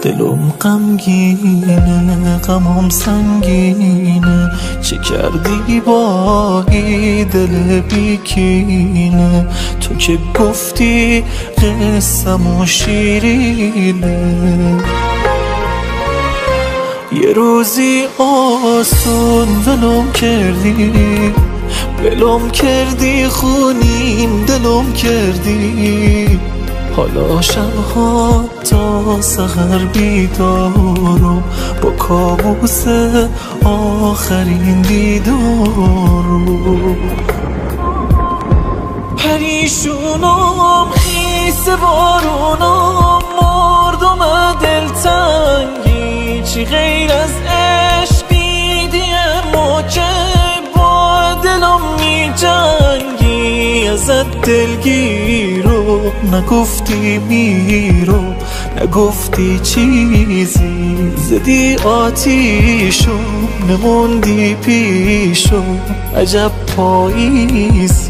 دلم غمگینه، غمم سنگینه. چه کردی با این دل بیکینه؟ تو که گفتی قصه‌مو شیرینه. یه روزی آسون ولم کردی، ولم کردی، خونین دلم کردی. حالا شبها تا سحر بیدارم با کابوس آخرین دیدارم. پریشونم خیس بارونم، مردم دلتنگی. چی غیر از عشقی دیگه ما که با دلم می جنگی؟ ازت دلگیرو نگفتی میرو، نگفتی چیزی. زدی آتیشو نموندی پیشو، عجب پاییزی.